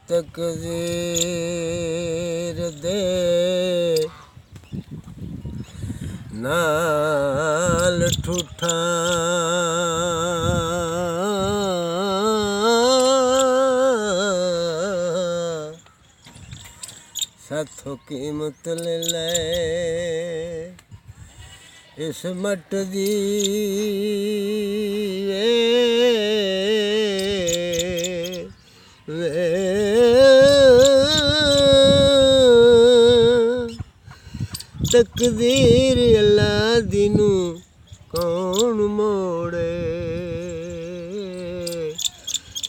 ਤਕਦੀਰ ਦੇ ਨਾਲ ਠੂਠਾ ਸਾਥੋਂ ਕੀਮਤ ਲੈ ਲੈ ਇਸ ਮੱਟ ਦੀ ਤਕਦੀਰ ਅੱਲਾ ਦੀ ਨੂੰ ਕੌਣ ਮੋੜੇ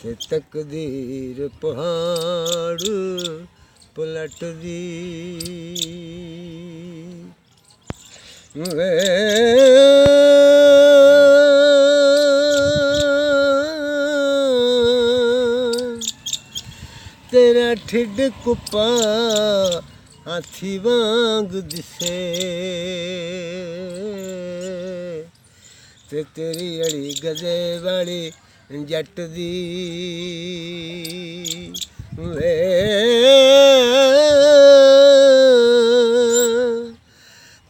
ਤੇ ਤਕਦੀਰ ਪਹਾੜ ਪਲਟਦੀ ਵੇ ਤੇਰਾ ਠਿੱਡ ਕੁੱਪਾ ਹਾਥੀ ਵਾਂਗ ਦਿਸੇ ਤੇ ਤੇਰੀ ਅੜੀ ਗਦੇ ਵਾਲੀ ਜੱਟ ਦੀ ਵੇ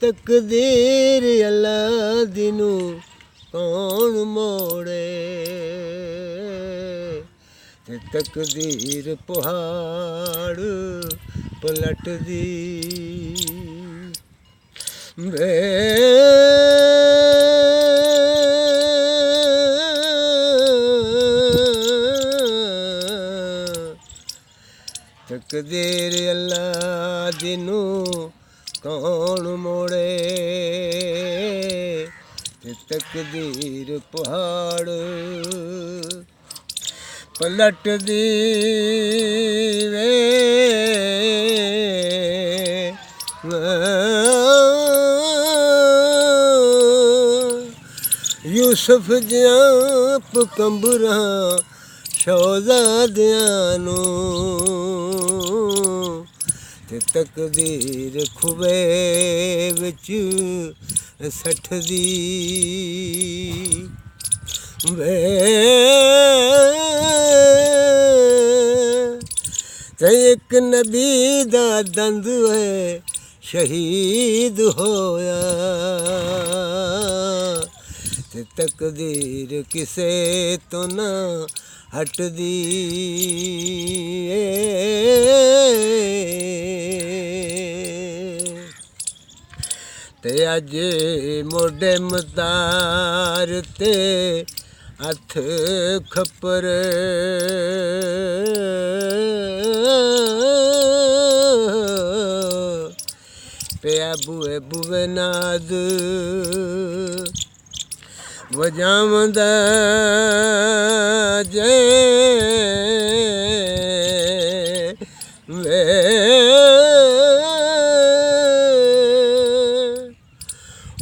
ਤਕਦੀਰ ਅੱਲਾ ਦੀ ਨੂੰ ਕੌਣ ਮੋੜੇ ਤੇ ਤਕਦੀਰ ਪਹਾੜ ਪਲਟਦੀ ਵੇ ਤਕਦੀਰ ਅੱਲਾ ਦੀ ਨੂੰ ਕੌਣ ਮੋੜੇ ਤੇ ਤਕਦੀਰ ਪਹਾੜ ਪਲਟਦੀ ਵੇ ਯੂਸਫ ਜਿਹਾਂ ਪਕੰਬਰਾਂ ਸ਼ਹਿਜ਼ਾਦਿਆਂ ਨੂੰ ਤੇ ਤਕਦੀਰ ਖੁਬੇ ਵਿੱਚ ਸੱਠਦੀ ਵੇ ਤੇ ਇੱਕ ਨਬੀ ਦਾ ਦੰਦ ਹੈ ਸ਼ਹੀਦ ਹੋਇਆ ਤੇ ਤਕਦੀਰ ਕਿਸੇ ਤੋਂ ਨਾ ਹਟਦੀ ਤੇ ਅੱਜ ਮੋਢੇ ਮਤਾਰ ਤੇ ਹੱਥ ਖੱਪਰ ਪਿਆ ਬੂਏ ਬੂਏ ਨਾਦ ਵਜਾਵੰਦਾ ਜੇ ਵੇ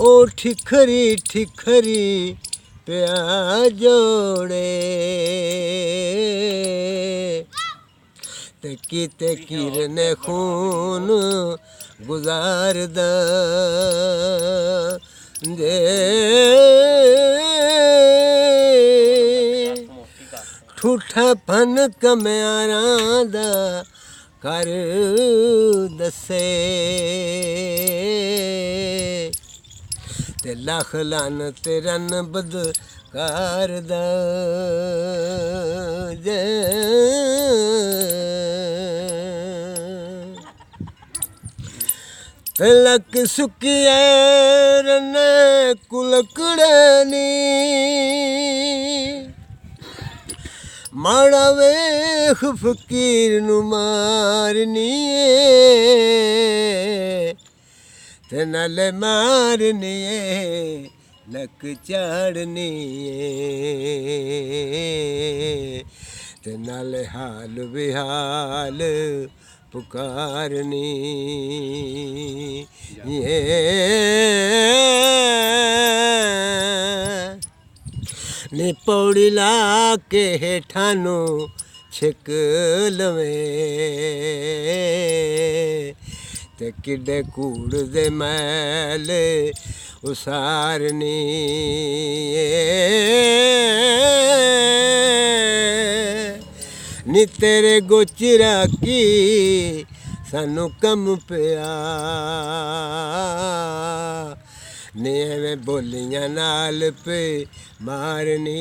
ਉਹ ਠਿਖਰੀ ਠਿਖਰੀ ਪਿਆ ਜੋੜੇ ਤੇ ਕਿਤੇ ਕਿਰਨੇ ਖੂਨ ਗੁਜ਼ਾਰਦਾ ਜੇ ਠੂਠਾ ਫਨ ਕਮਿਆਰਾਂ ਦਾ ਕਰ ਦੱਸੇ ਤੇ ਲੱਖ ਲਾਨਤ ਰਨ ਬਦਕਾਰ ਦਾ ਜੇ ਲੱਕ ਸੁੱਕੀਏ ਰਨ ਕੁਲਕੜੇ ਨੀ ਮਾੜਾ ਵੇਖ ਫਕੀਰ ਨੂੰ ਮਾਰਨੀ ਤੇ ਨਾਲੇ ਮਾਰਨੀ ਲੱਕ ਚਾੜਨੀ ਤੇ ਨਾਲੇ ਹਾਲ ਬਿਹਾਲ ਪੁਕਾਰਨੀ ਨੀ ਪੌੜੀ ਲਾ ਕੇ ਹੇਠਾਂ ਨੂੰ ਛਿਕ ਲਵੇਂ ਤੇ ਕਿੱਡੇ ਕੂੜ ਦੇ ਮੈਲ ਉਸਾਰਨੀ ਨੀ ਤੇਰੇ ਗੋਚਰਾ ਕੀ ਸਾਨੂੰ ਕੰਮ ਪਿਆ ਨੀ ਐਵੇਂ ਬੋਲੀਆਂ ਨਾਲ ਪੇ ਮਾਰਨੀ